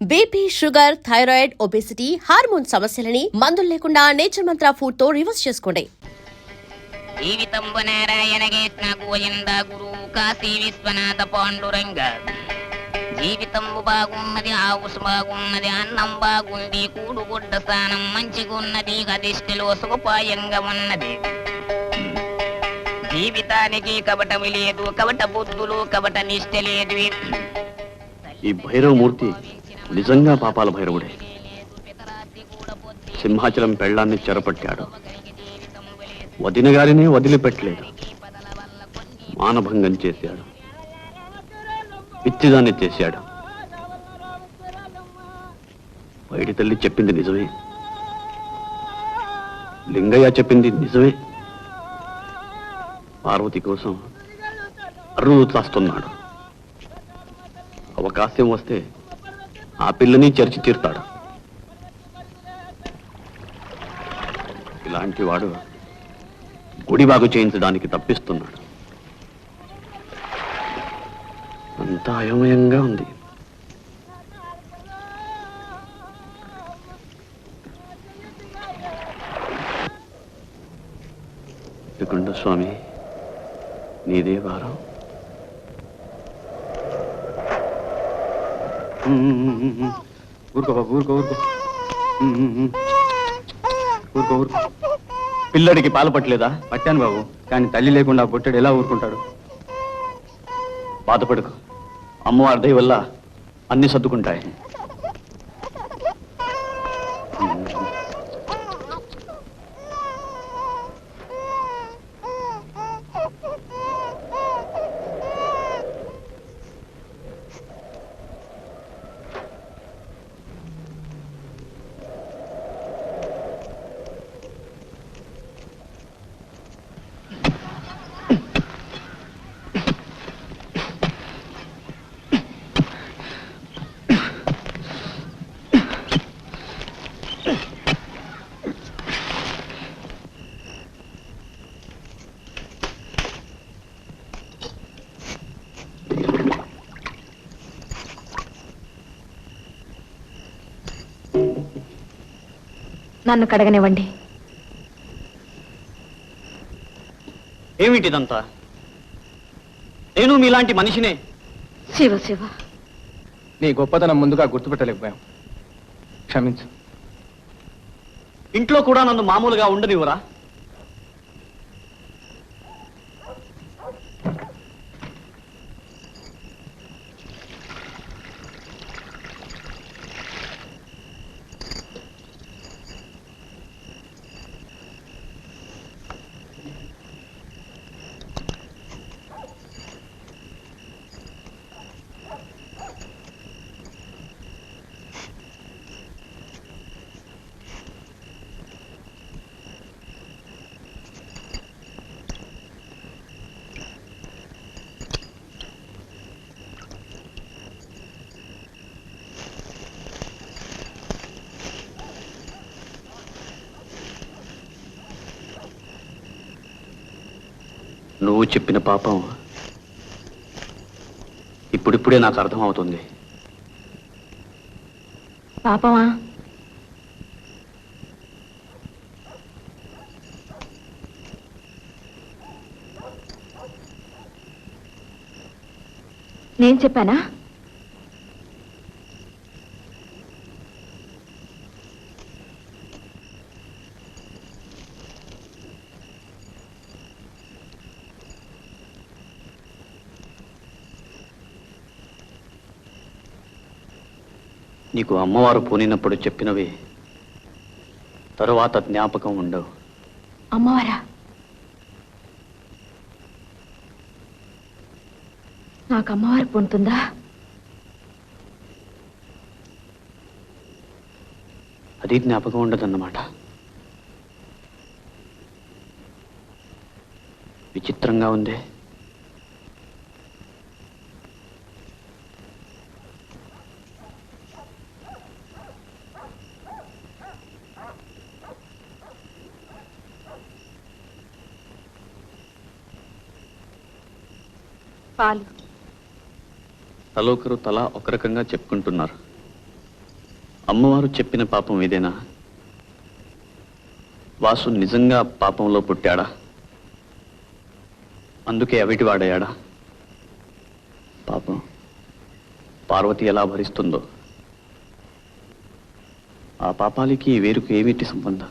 BP, sugar, thyroid, obesity, hormone సమస్యలని మందులు లేకుండా నేచర్ మంత్ర ఫుడ్ తో రివర్స్ చేసుకోండి. జీవితంబు నారాయణ కృష్ణ గోవింద గురు కాశీ విశ్వనాథ పాండురంగ. జీవితంబు బాగున్నది, ఆవుసు బాగున్నది, అన్నం బాగుంది, కూడుగుడ్డ స్థానం మంచిగున్నది, అదిష్టిలో సుఖపాయంగా ఉన్నది. జీవితానికి కపటమి లేదు, కపట బుద్ధులు, కపట నిష్ట లేదు. ఈ భైరవమూర్తి నిజంగా పాపాల భైరవుడే. సింహాచలం పెళ్లాన్ని చెరపట్టాడు, వదిన గారిని వదిలిపెట్టలేదు, మానభంగం చేశాడు, పిచ్చిదాన్ని చేశాడు. పైడి తల్లి చెప్పింది నిజమే, లింగయ్య చెప్పింది నిజమే. పార్వతి కోసం అరుణు తాస్తున్నాడు. అవకాశం వస్తే ఆ పిల్లని చర్చి తీరుతాడు. ఇలాంటి వాడు గుడి బాగు చేయించడానికి తప్పిస్తున్నాడు. అంతా అయోమయంగా ఉంది. త్రికుండ స్వామి, నీదే వారం. ఊరుకో బాబు, ఊరుకో ఊరుకో ఊరుకో ఊరుకో. పిల్లడికి పాలు పట్టలేదా? పట్టాను బాబు, కానీ తల్లి లేకుండా పుట్టాడు, ఎలా ఊరుకుంటాడు? బాధపడకు, అమ్మవారి దయ వల్ల అన్ని సర్దుకుంటాయి. నన్ను కడగనివ్వండి. ఏమిటిదంతా? నేను మీలాంటి మనిషినే. శివ శివ, నీ గొప్పతనం ముందుగా గుర్తుపెట్టలేకపోయాం, క్షమించు. ఇంట్లో కూడా నన్ను మామూలుగా ఉండనివ్వరా? నువ్వు చెప్పిన పాపం ఇప్పుడిప్పుడే నాకు అర్థమవుతుంది. పాపమా? నేను చెప్పానా? నీకు అమ్మవారు పోనినప్పుడు చెప్పినవి తరువాత జ్ఞాపకం ఉండవు. అమ్మవారా? నాకు అమ్మవారు పొందుతుందా? అది జ్ఞాపకం ఉండదన్నమాట. విచిత్రంగా ఉంది. పాలు. తలోకరు తలా ఒక రకంగా చెప్పుకుంటున్నారు. అమ్మవారు చెప్పిన పాపం ఇదేనా? వాసు నిజంగా పాపంలో పుట్టాడా? అందుకే అవిటి వాడయ్యాడా? పాపం పార్వతి ఎలా భరిస్తుందో. ఆ పాపాలకి ఈ వేరుకు ఏమిటి సంబంధం?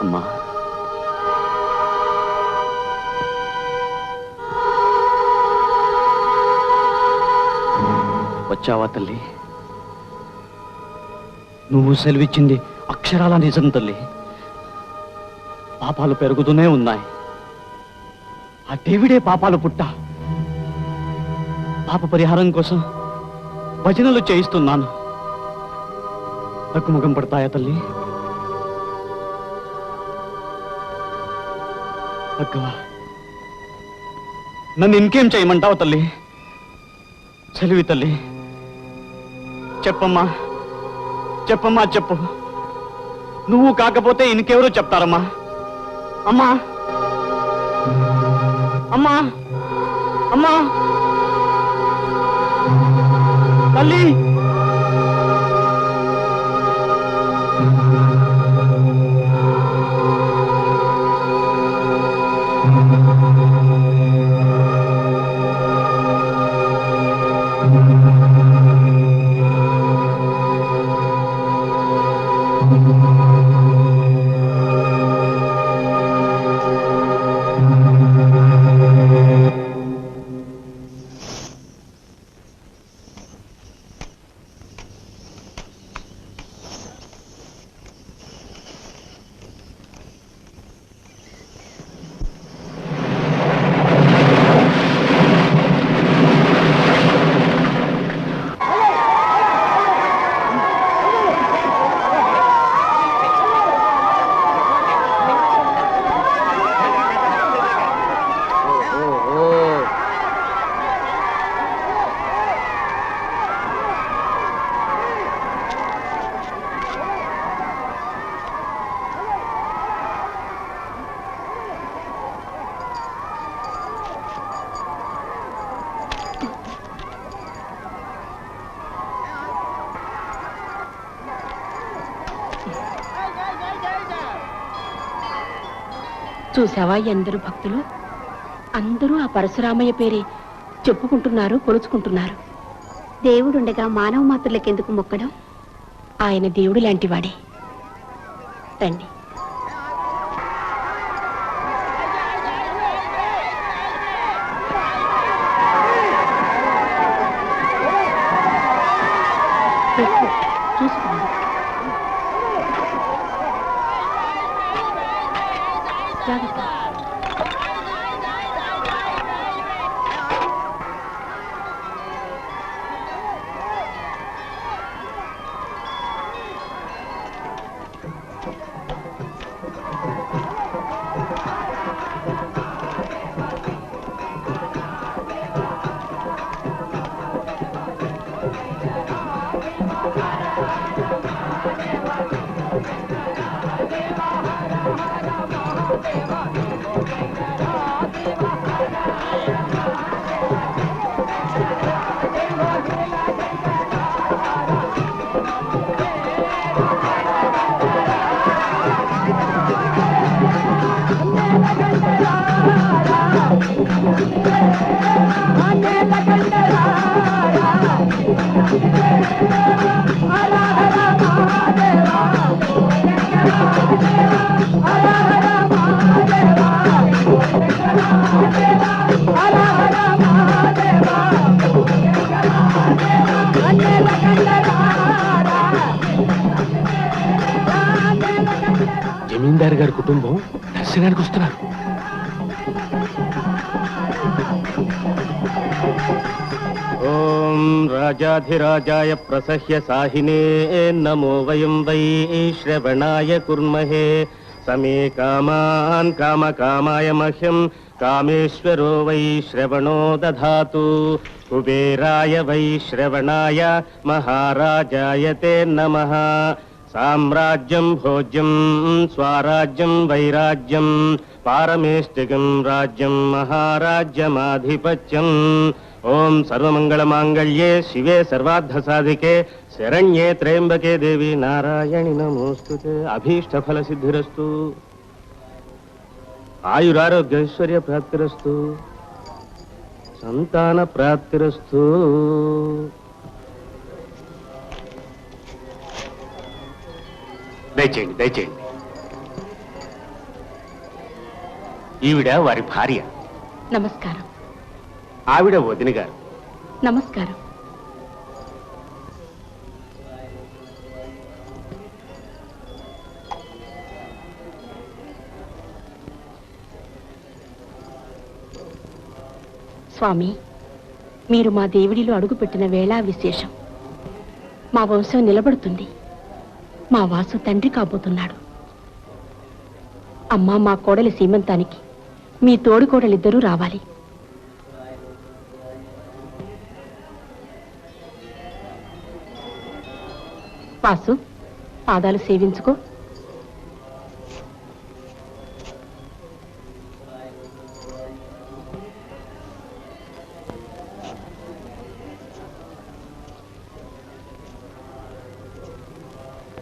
అమ్మా, వచ్చావా తల్లి? నువ్వు సెలవిచ్చింది అక్షరాల నిజం తల్లి. పాపాలు పెరుగుతూనే ఉన్నాయి. ఆ దేవుడే పాపాలు పుట్ట. పాప పరిహారం కోసం భజనలు చేయిస్తున్నాను. తగ్గుముఖం పడతాయా తల్లి? తగ్గవా? నన్ను ఇంకేం చేయమంటావు తల్లి? సెలవి తల్లి. చెప్పమ్మా, చెప్పమ్మా, చెప్పు. నువ్వు కాకపోతే ఇంకెవరో చెప్తారమ్మా. అమ్మా, అమ్మా, అమ్మా, తల్లి. చూసావా ఎందరు భక్తులు? అందరూ ఆ పరశురామయ్య పేరే చెప్పుకుంటున్నారు, కొలుచుకుంటున్నారు. దేవుడుండగా మానవ మాతృలకెందుకు మొక్కడం? ఆయన దేవుడు లాంటివాడే. రండి. చూసుకోండి. జాగ్రత్త. జమీందారు గారి కుటుంబం దర్శనానికి వస్తున్నారు. ఓం రాజాధిరాజాయ ప్రసహ్య సాహినే నమో వయం వై శ్రవణాయ కుర్మహే సమే కామాన్ కామకామాయ మహ్యం కామేశ్వరో వై శ్రవణో దధాతు కుబేరాయ వై శ్రవణాయ మహారాజాయ తే నమః సామ్రాజ్యం భోజ్యం స్వరాజ్యం వైరాజ్యం పారమేష్టికం రాజ్యం మహారాజ్యమాధిపత్యం. ఓం సర్వమంగళమాంగళ్యే శివే సర్వార్థసాధికే శరణ్యే త్రయంబకే దేవి నారాయణి నమోస్తుతే. అభీష్టఫల సిద్ధిరస్తు, ఆయురారోగ్యైశ్వర్య ప్రాప్తిరస్తు, సంతాన ప్రాప్తిరస్తు. దయచేయండి, దయచేయండి. ఈవిడ వారి భార్య. నమస్కారం. ఆవిడ వదిన గారు. నమస్కారం. స్వామి, మీరు మా దేవుడిలో అడుగుపెట్టిన వేళ విశేషం. మా వంశం నిలబడుతుంది. మా వాసు తండ్రి కాబోతున్నాడు. అమ్మ, మా కోడలి సీమంతానికి మీ తోడి కోడలిద్దరూ రావాలి. వాసు, పాదాలు సేవించుకో.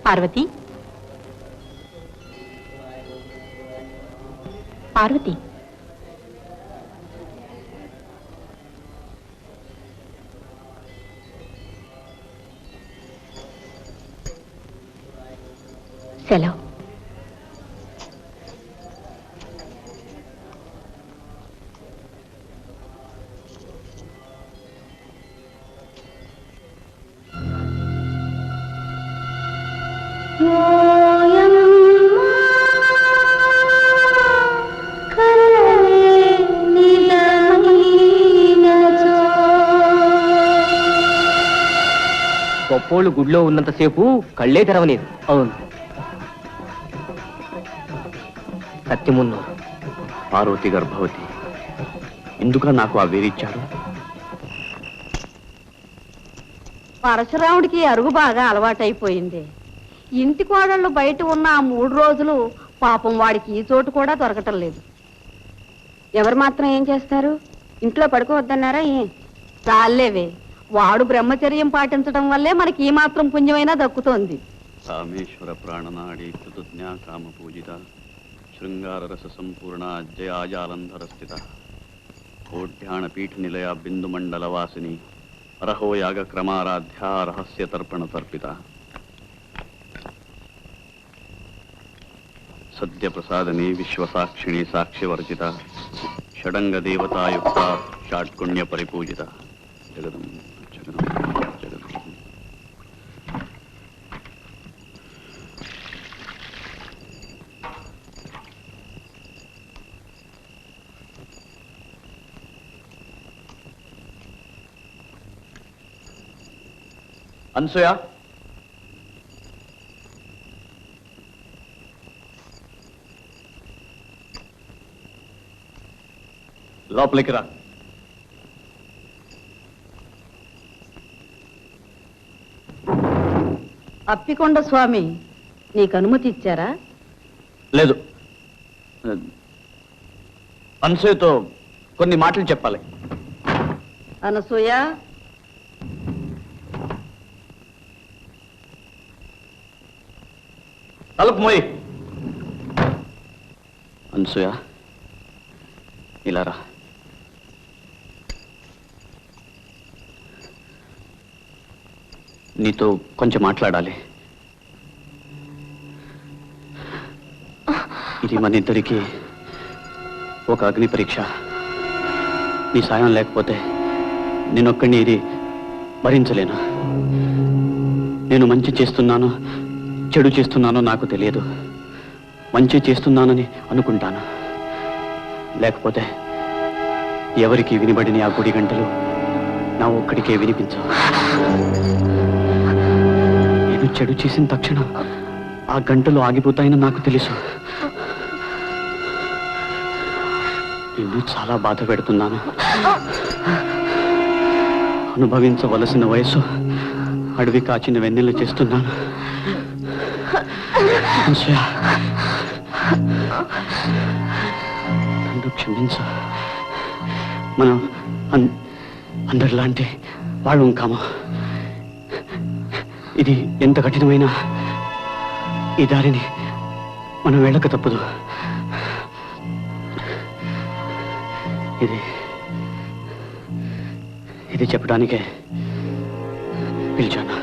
పార్వతి, పార్వతి, సెలవు. గొప్పోళ్ళు గుడిలో ఉన్నంతసేపు కళ్ళే తెరవలేదు. అవును. సత్యమున్నోరు. పార్వతి గర్భవతి. ఎందుక నాకు ఆ వేరిచ్చారు? పరశురాముడికి అరుగు బాగా అలవాటైపోయింది. ఇంటి కోడళ్ళు బయట ఉన్న ఆ 3 రోజులు పాపం వాడికి ఈ చోటు కూడా దొరకటం లేదు. ఎవరు మాత్రం ఏం చేస్తారు? ఇంట్లో పడుకోవద్దన్నారా? చాలేవే, వాడు బ్రహ్మచర్యం పాటించడం వల్లే మనకి ఈ మాత్రం పుణ్యమైనా దక్కుతోంది. కామేశ్వర ప్రాణనాడి చతుజ్ఞా కామ పూజిత శృంగార రస సంపూర్ణ జయాజాలంధర స్థిత కోఢ్యాణ పీఠ నిలయ బిందు మండల వాసిని అరహో యాగ క్రమారాధ్య రహస్య తర్పణ తర్పిత సద్య ప్రసాదని విశ్వసాక్షిణి సాక్ష్యవర్జిత షడంగ దేవతాయుక్త షాట్కుణ్య పరిపూజిత జగదం జగదం జగదం. అనసూయ, లోపలికి రా. అప్పికొండ స్వామి నీకు అనుమతి ఇచ్చారా? లేదు, అనసూయతో కొన్ని మాటలు చెప్పాలి. అనసూయ, తలుపు మోయి. అనసూయ, ఇలా రా. నీతో కొంచెం మాట్లాడాలి. ఇది మన ఇద్దరికి ఒక అగ్ని పరీక్ష. నీ సాయం లేకపోతే నేనొక్కడిని ఇది భరించలేను. నేను మంచి చేస్తున్నానో చెడు చేస్తున్నానో నాకు తెలియదు. మంచి చేస్తున్నానని అనుకుంటాను. లేకపోతే ఎవరికి వినబడిన ఆ గుడి గంటలు నా ఒక్కడికే వినిపించవు. నేను చెడు చేసిన తక్షణం ఆ గంటలు ఆగిపోతాయని నాకు తెలుసు. నిన్ను చాలా బాధ పెడుతున్నాను. అనుభవించవలసిన వయసు అడవి కాచిన వెన్నెలు చేస్తున్నాను. నన్ను క్షమించు. మనం అందరిలాంటి వాళ్ళం కాము. ఇది ఎంత కఠినమైన ఈ దారిని మనం వెళ్ళక తప్పదు. ఇది చెప్పడానికే పిలిచాను.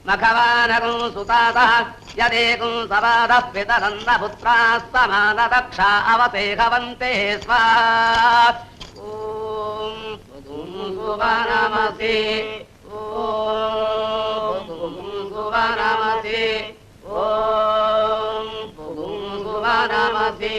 మఖవానకం సుతాత యదేకం సవాదః పితరంద పుత్రాస్తమానదక్షా అవతేహవంతే స్వాహా. ఓం సువనమసి ఓం సువనమసి ఓం సువనమసి.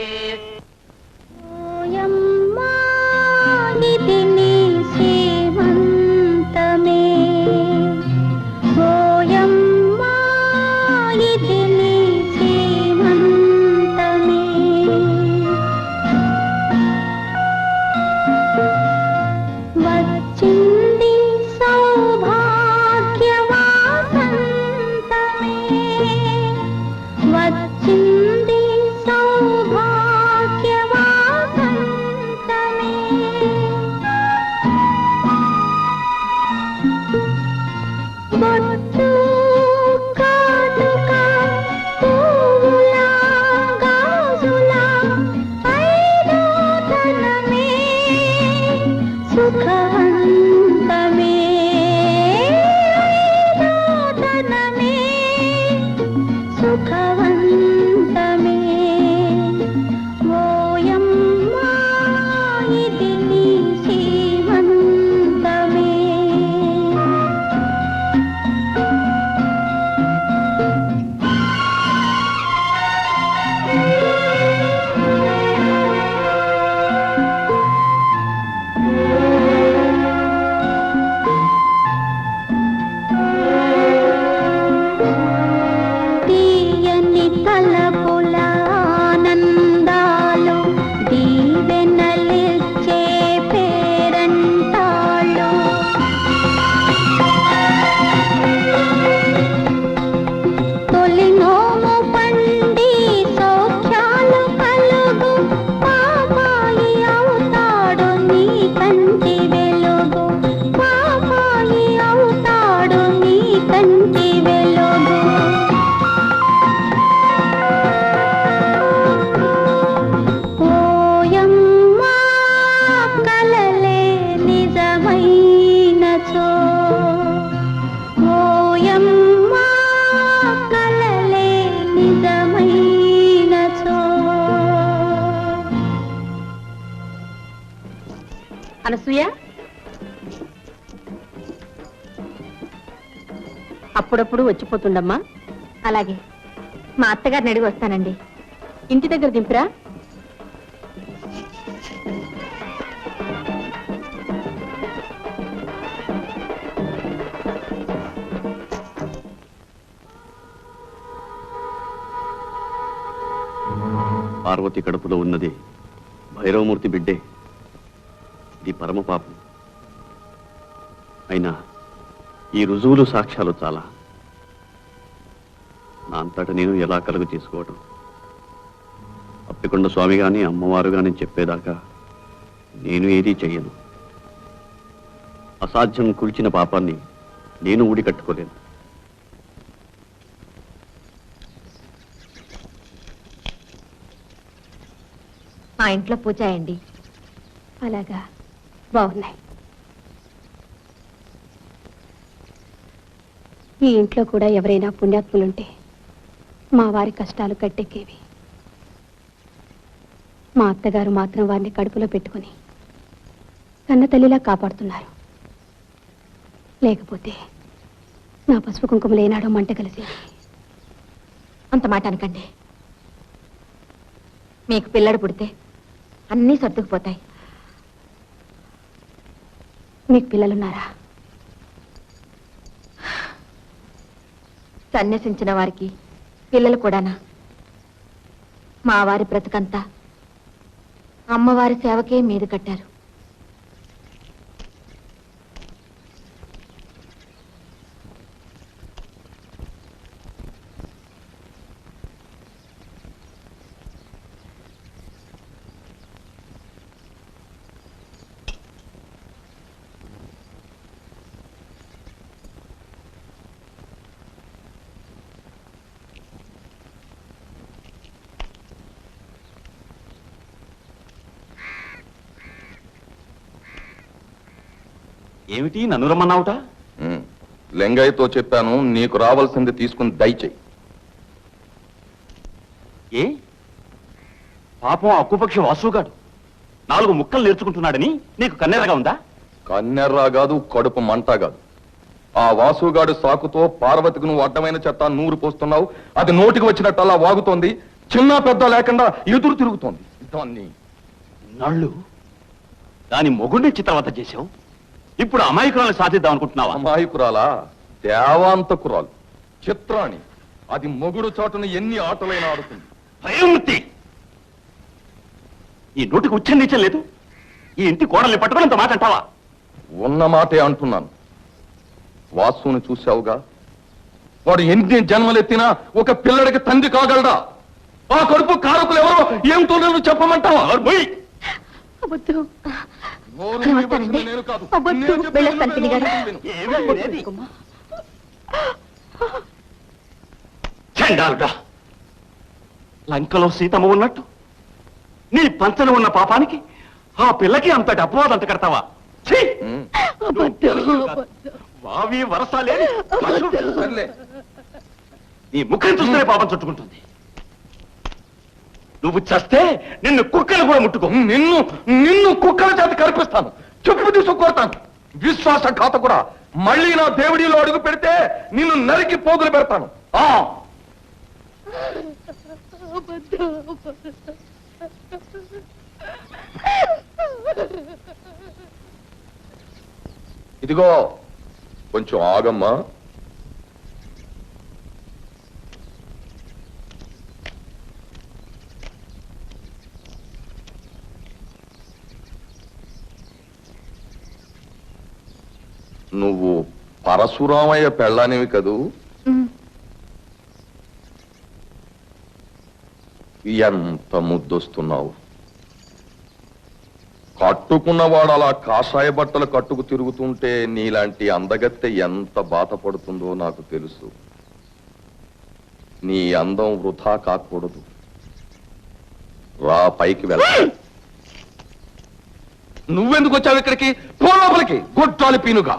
అనసూయ, అప్పుడప్పుడు వచ్చిపోతుండమ్మా. అలాగే, మా అత్తగారిని అడిగి వస్తానండి. ఇంటి దగ్గర దింపురా. పార్వతి కడుపులో ఉన్నది భైరవమూర్తి బిడ్డే. ఇది పరమ పాపం. అయినా ఈ రుజువులు సాక్ష్యాలు చాలా. నా అంతట నేను ఎలా కలుగు చేసుకోవటం? అప్పికొండ స్వామి గాని అమ్మవారు గాని చెప్పేదాకా నేను ఏదీ చెయ్యను. అసాధ్యం కూల్చిన పాపాన్ని నేను ఊడి కట్టుకోలేను. మా ఇంట్లో పూజ అయ్యండి. అలాగా, బాగున్నాయి. ఈ ఇంట్లో కూడా ఎవరైనా పుణ్యాత్ములుంటే మా వారి కష్టాలు గట్టెక్కేవి. మా అత్తగారు మాత్రం వారిని కడుపులో పెట్టుకుని కన్న తల్లిలా కాపాడుతున్నారు. లేకపోతే నా పసుపు కుంకుమలు ఏనాడో మంట కలిసేది. అంత మాట అనకండి. మీకు పిల్లడు పుడితే అన్నీ సర్దుకుపోతాయి. మీకు పిల్లలున్నారా? సన్యసించిన వారికి పిల్లలు కూడానా? మా వారి బ్రతుకంతా అమ్మవారి సేవకే మీద కట్టారు. ఏమిటి నన్ను రమ్మన్నావుట? లింగయ్యతో చెప్పాను, నీకు రావాల్సింది తీసుకుని దయచేయి. ఏ పాపం అక్కుపక్షి వాసుగాడు 4 ముక్కలు నేర్చుకుంటున్నాడని నీకు కన్నెరగా ఉందా? కన్నెర్రా కాదు, కడుపు మంట కాదు. ఆ వాసుగాడు సాకుతో పార్వతికి నువ్వు అడ్డమైన చెత్త నూరు పోస్తున్నావు. అది నోటికి వచ్చినట్టు అలా వాగుతోంది. చిన్న పెద్ద లేకుండా ఎదురు తిరుగుతోంది. దాన్ని నళ్ళు దాని మొగుడిని చిత్రవత చేశావు. ఇప్పుడు అమాయకురాలు సాధిద్దాం అనుకుంటున్నావా? అమాయకురాలా? దేవాంతకురాలు, చిత్రాణి. అది మొగుడు చాటున ఎన్ని ఆటలైనా ఆడుతుంది. భయమూర్తి, ఈ నోటికి ఉచ్చం లేదు. ఈ ఇంటి కోడల్ని పట్టుకుని అంత మాట అంటావా? ఉన్న మాటే అంటున్నాను. వాసుని చూశావుగా, వాడు ఎన్ని జన్మలెత్తినా ఒక పిల్లడికి తండ్రి కాగలడా? ఆ కడుపు కారకులు ఎవరో ఏమిటో నేను చెప్పమంటావా? నేను కాదు. చండాలుడా, లంకలో సీతమ్మ ఉన్నట్టు నీ పంచన ఉన్న పాపానికి ఆ పిల్లకి అంతటి అపవాదం అంత కడతావా? వావి వరస లేని నీ ముఖం చూస్తేనే పాపం చుట్టుకుంటుంది. నువ్వు చస్తే నిన్ను కుక్కలు కూడా ముట్టుకో. నిన్ను కుక్కల చేత కనిపిస్తాను, చెప్పు తీసుకొడతాను. విశ్వాసఘాత కూడా మళ్ళీ నా దేవుడిలో అడుగు పెడితే నిన్ను నరికి పోగులు పెడతాను. ఇదిగో కొంచెం ఆగమ్మా. నువ్వు పరశురామయ్య పెళ్ళానివి కదూ? ఎంత ముద్దొస్తున్నావు. కట్టుకున్నవాడు అలా కాషాయ బట్టలు కట్టుకు తిరుగుతుంటే నీలాంటి అందగత్తె ఎంత బాధపడుతుందో నాకు తెలుసు. నీ అందం వృధా కాకూడదు. రా, పైకి వెళ్ళ. నువ్వెందుకు వచ్చావు ఇక్కడికి? పో లోపలికి, గొడ్రాలి పీనుగా.